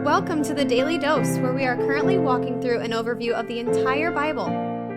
Welcome to the Daily Dose, where we are currently walking through an overview of the entire Bible.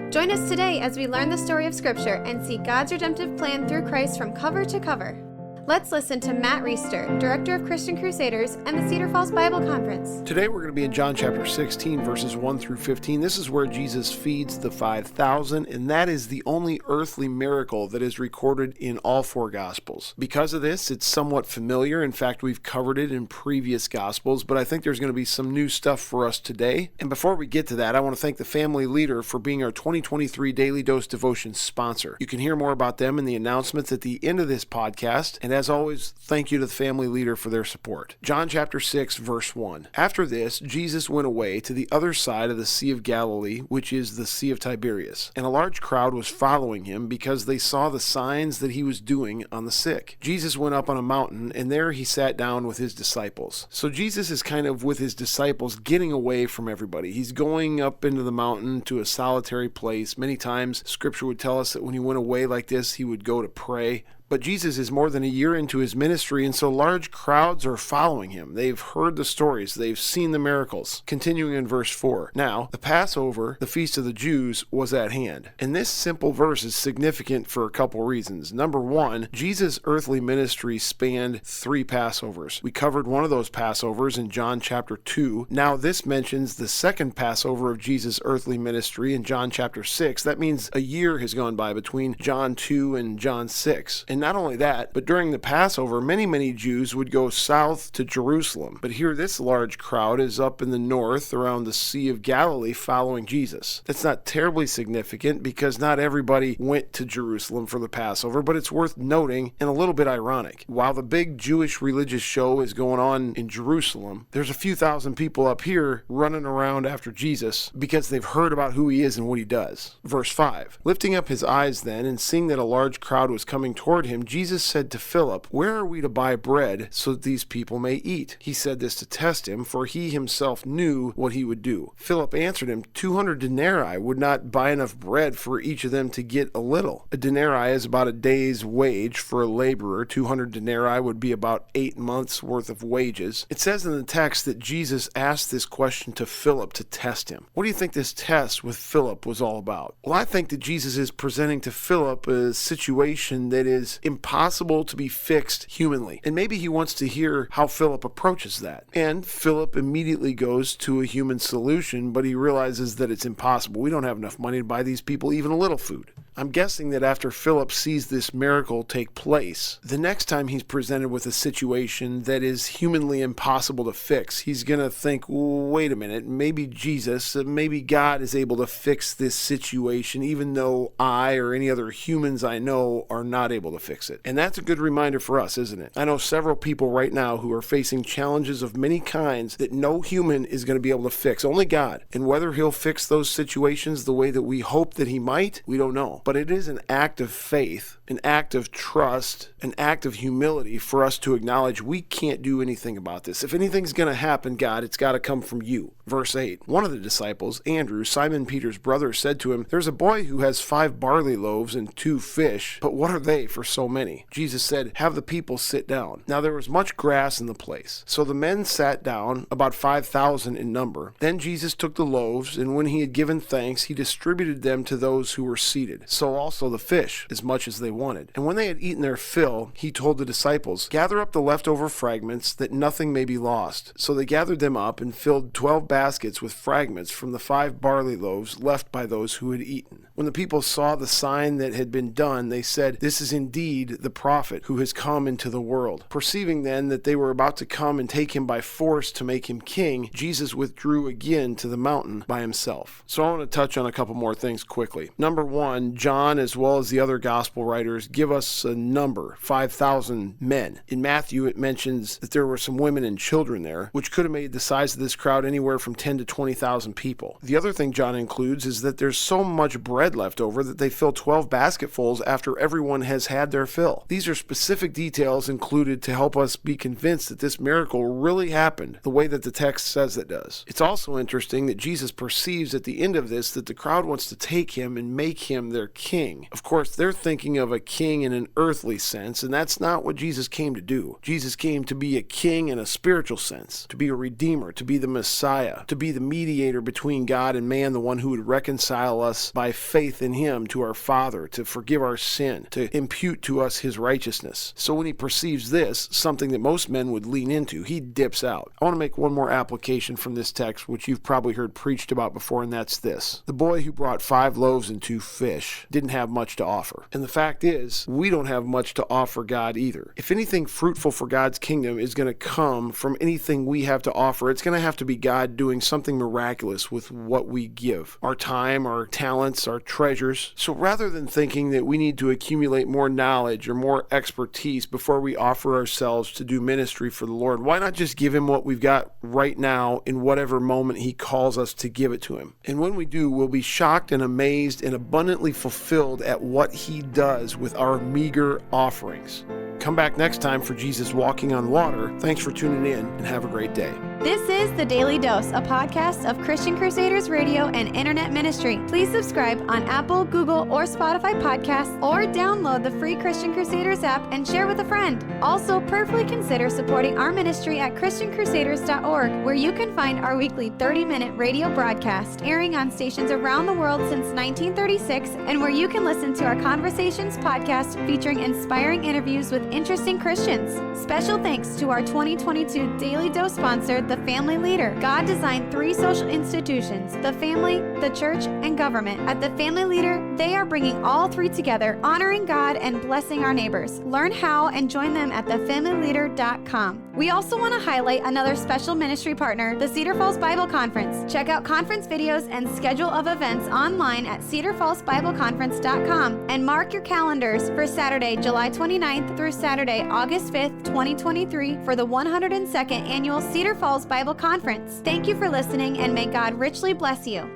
Join us today as we learn the story of Scripture and see God's redemptive plan through Christ from cover to cover. Let's listen to Matt Reister, Director of Christian Crusaders and the Cedar Falls Bible Conference. Today we're going to be in John chapter 16, verses 1 through 15. This is where Jesus feeds the 5,000, and that is the only earthly miracle that is recorded in all four Gospels. Because of this, it's somewhat familiar. In fact, we've covered it in previous Gospels, but I think there's going to be some new stuff for us today. And before we get to that, I want to thank the Family Leader for being our 2023 Daily Dose Devotion sponsor. You can hear more about them in the announcements at the end of this podcast, and as always, thank you to the Family Leader for their support. John chapter 6, verse 1. After this, Jesus went away to the other side of the Sea of Galilee, which is the Sea of Tiberias, and a large crowd was following him because they saw the signs that he was doing on the sick. Jesus went up on a mountain, and there he sat down with his disciples. So Jesus is kind of with his disciples getting away from everybody. He's going up into the mountain to a solitary place. Many times, Scripture would tell us that when he went away like this, he would go to pray. But Jesus is more than a year into his ministry, and so large crowds are following him. They've heard the stories. They've seen the miracles. Continuing in verse 4. Now, the Passover, the feast of the Jews, was at hand. And this simple verse is significant for a couple reasons. Number one, Jesus' earthly ministry spanned 3 Passovers. We covered one of those Passovers in John chapter 2. Now, this mentions the second Passover of Jesus' earthly ministry in John chapter 6. That means a year has gone by between John 2 and John 6. And not only that, but during the Passover, many Jews would go south to Jerusalem. But here this large crowd is up in the north around the Sea of Galilee following Jesus. That's not terribly significant because not everybody went to Jerusalem for the Passover, but it's worth noting and a little bit ironic. While the big Jewish religious show is going on in Jerusalem, there's a few thousand people up here running around after Jesus because they've heard about who he is and what he does. Verse 5. Lifting up his eyes then and seeing that a large crowd was coming toward him, Jesus said to Philip, "Where are we to buy bread so that these people may eat?" He said this to test him, for he himself knew what he would do. Philip answered him, 200 denarii would not buy enough bread for each of them to get a little. A denarii is about a day's wage for a laborer. 200 denarii would be about 8 months' worth of wages. It says in the text that Jesus asked this question to Philip to test him. What do you think this test with Philip was all about? Well, I think that Jesus is presenting to Philip a situation that is impossible to be fixed humanly. And maybe he wants to hear how Philip approaches that. And Philip immediately goes to a human solution, but he realizes that it's impossible. We don't have enough money to buy these people even a little food. I'm guessing that after Philip sees this miracle take place, the next time he's presented with a situation that is humanly impossible to fix, he's going to think, wait a minute, maybe Jesus, maybe God is able to fix this situation, even though I or any other humans I know are not able to fix it. And that's a good reminder for us, isn't it? I know several people right now who are facing challenges of many kinds that no human is going to be able to fix, only God. And whether he'll fix those situations the way that we hope that he might, we don't know. But it is an act of faith, an act of trust, an act of humility for us to acknowledge we can't do anything about this. If anything's going to happen, God, it's got to come from you. Verse 8, one of the disciples, Andrew, Simon Peter's brother, said to him, "There's a boy who has 5 barley loaves and 2 fish, but what are they for so many?" Jesus said, "Have the people sit down." Now there was much grass in the place. So the men sat down, about 5,000 in number. Then Jesus took the loaves, and when he had given thanks, he distributed them to those who were seated. So also the fish, as much as they wanted. And when they had eaten their fill, he told the disciples, "Gather up the leftover fragments, that nothing may be lost." So they gathered them up and filled 12 baskets with fragments from the 5 barley loaves left by those who had eaten. When the people saw the sign that had been done, they said, "This is indeed the prophet who has come into the world." Perceiving then that they were about to come and take him by force to make him king, Jesus withdrew again to the mountain by himself. So I want to touch on a couple more things quickly. Number one, John, as well as the other gospel writers, give us a number, 5,000 men. In Matthew, it mentions that there were some women and children there, which could have made the size of this crowd anywhere from 10 to 20,000 people. The other thing John includes is that there's so much bread bread left over that they fill 12 basketfuls after everyone has had their fill. These are specific details included to help us be convinced that this miracle really happened the way that the text says it does. It's also interesting that Jesus perceives at the end of this that the crowd wants to take him and make him their king. Of course, they're thinking of a king in an earthly sense, and that's not what Jesus came to do. Jesus came to be a king in a spiritual sense, to be a redeemer, to be the Messiah, to be the mediator between God and man, the one who would reconcile us by faith in him to our Father, to forgive our sin, to impute to us his righteousness. So when he perceives this, something that most men would lean into, he dips out. I want to make one more application from this text, which you've probably heard preached about before, and that's this. The boy who brought 5 loaves and 2 fish didn't have much to offer. And the fact is, we don't have much to offer God either. If anything fruitful for God's kingdom is going to come from anything we have to offer, it's going to have to be God doing something miraculous with what we give. Our time, our talents, our treasures. So rather than thinking that we need to accumulate more knowledge or more expertise before we offer ourselves to do ministry for the Lord, why not just give him what we've got right now in whatever moment he calls us to give it to him? And when we do, we'll be shocked and amazed and abundantly fulfilled at what he does with our meager offerings. Come back next time for Jesus Walking on Water. Thanks for tuning in and have a great day. This is The Daily Dose, a podcast of Christian Crusaders Radio and Internet Ministry. Please subscribe on Apple, Google, or Spotify podcasts, or download the free Christian Crusaders app and share with a friend. Also, prayerfully consider supporting our ministry at ChristianCrusaders.org, where you can find our weekly 30-minute radio broadcast, airing on stations around the world since 1936, and where you can listen to our Conversations podcast featuring inspiring interviews with interesting Christians. Special thanks to our 2022 Daily Dose sponsor, The Family Leader. God designed 3 social institutions, the family, the church, and government. At The Family Leader, they are bringing all 3 together, honoring God and blessing our neighbors. Learn how and join them at thefamilyleader.com. We also want to highlight another special ministry partner, the Cedar Falls Bible Conference. Check out conference videos and schedule of events online at cedarfallsbibleconference.com and mark your calendars for Saturday, July 29th through Saturday, August 5th, 2023 for the 102nd Annual Cedar Falls Bible Conference. Thank you for listening, and may God richly bless you.